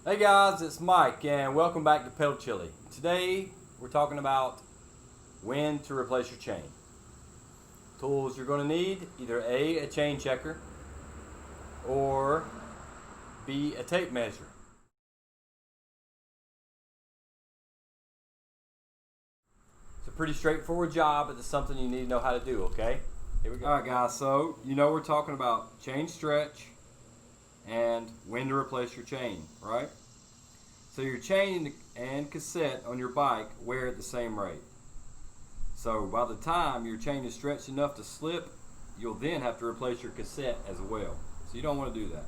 Hey guys, it's Mike and welcome back to Pedal Chili. Today we're talking about when to replace your chain. Tools you're going to need, either A chain checker, or B, a tape measure. It's a pretty straightforward job, but it's something you need to know how to do, okay? Here we go. Alright guys, so we're talking about chain stretch and when to replace your chain, right? So your chain and cassette on your bike wear at the same rate. So by the time your chain is stretched enough to slip, you'll then have to replace your cassette as well. So you don't want to do that.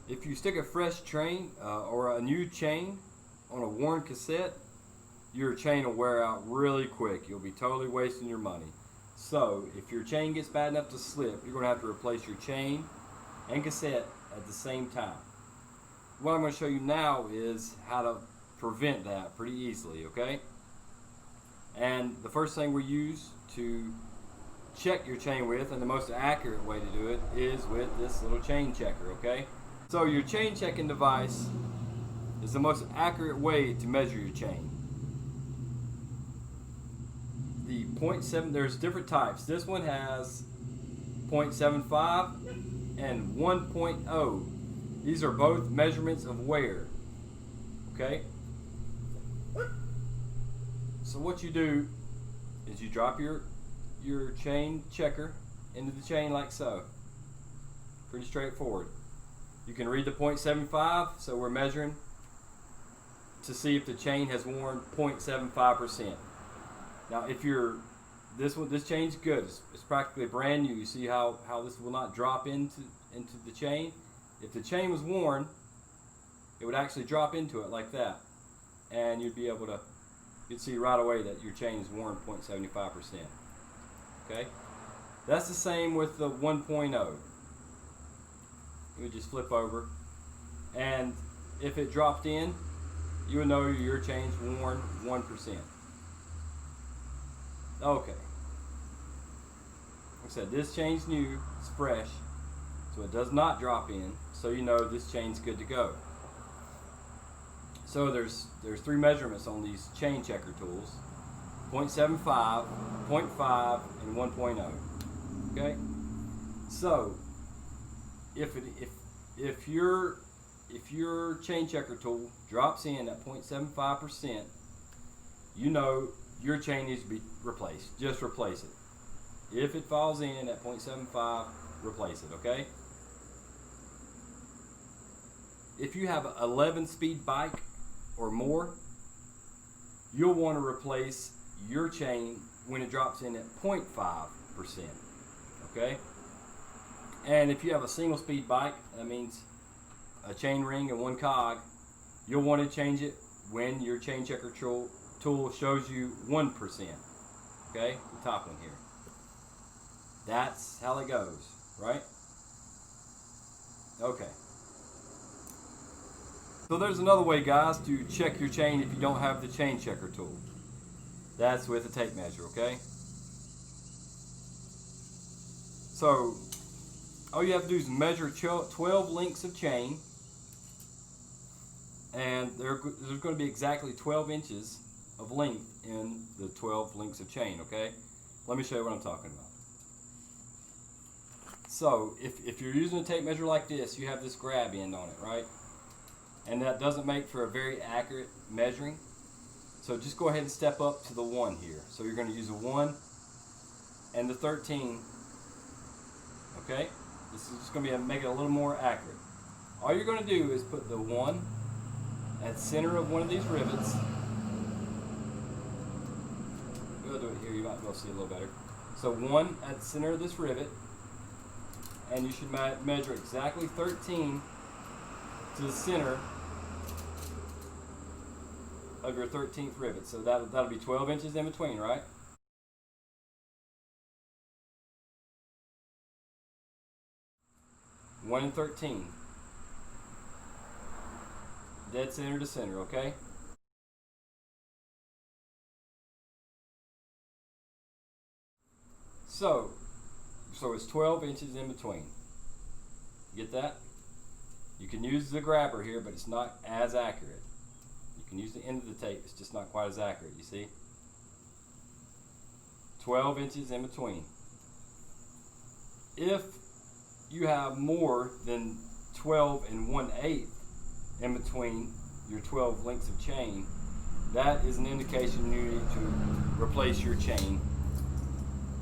If you stick a fresh chain or a new chain on a worn cassette, your chain will wear out really quick. You'll be totally wasting your money. So if your chain gets bad enough to slip, you're going to have to replace your chain and cassette at the same time. What I'm going to show you now is how to prevent that pretty easily, okay? And the first thing we use to check your chain width, and the most accurate way to do it, is with this little chain checker, okay? So your chain checking device is the most accurate way to measure your chain. The 0.7, there's different types. This one has 0.75 and 1.0. These are both measurements of wear, okay? So what you do is you drop your chain checker into the chain like so. Pretty straightforward. You can read the 0.75, so we're measuring to see if the chain has worn 0.75%. Now if this chain's good, it's practically brand new. You see how this will not drop into the chain? If the chain was worn, it would actually drop into it like that, and you'd see right away that your chain is worn 0.75%. Okay, that's the same with the 1.0. You would just flip over, and if it dropped in, you would know your chain's worn 1%. Okay. Like I said, this chain's new, it's fresh, so it does not drop in, so you know this chain's good to go. So there's three measurements on these chain checker tools: 0.75, 0.5, and 1.0. Okay? So if your chain checker tool drops in at 0.75%, you know your chain needs to be replaced. Just replace it. If it falls in at 0.75, replace it, okay? If you have an 11-speed bike or more, you'll want to replace your chain when it drops in at 0.5%, okay? And if you have a single-speed bike, that means a chain ring and one cog, you'll want to change it when your chain checker tool shows you 1%, okay? The top one here. That's how it goes, right? Okay. So there's another way, guys, to check your chain if you don't have the chain checker tool. That's with a tape measure, okay? So all you have to do is measure 12 links of chain, and there's going to be exactly 12 inches of length in the 12 links of chain, okay? Let me show you what I'm talking about. So if you're using a tape measure like this, you have this grab end on it, right? And that doesn't make for a very accurate measuring. So just go ahead and step up to the 1 here. So you're going to use a 1 and the 13, okay? This is just going to make it a little more accurate. All you're going to do is put the 1 at the center of one of these rivets. We'll do it here, you might be able to see a little better. So 1 at the center of this rivet, and you should measure exactly 13 to the center of your 13th rivet. So that'll be 12 inches in between, right? One and 13. Dead center to center, okay? So it's 12 inches in between. Get that? You can use the grabber here, but it's not as accurate. You can use the end of the tape, it's just not quite as accurate, you see? 12 inches in between. If you have more than 12 and 1/8 in between your 12 links of chain, that is an indication you need to replace your chain.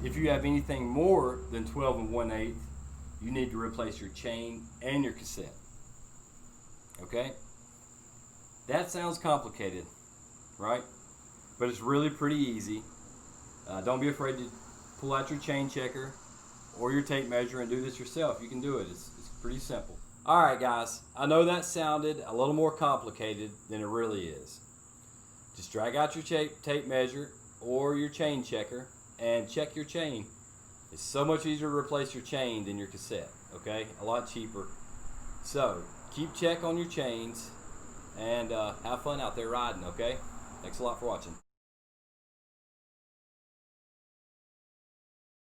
If you have anything more than 12 and 1/8, you need to replace your chain and your cassette. Okay? That sounds complicated, right? But it's really pretty easy. Don't be afraid to pull out your chain checker or your tape measure and do this yourself. You can do it. It's pretty simple. Alright guys, I know that sounded a little more complicated than it really is. Just drag out your tape measure or your chain checker and check your chain. It's so much easier to replace your chain than your cassette, okay? A lot cheaper. So, keep check on your chains and have fun out there riding, okay? Thanks a lot for watching.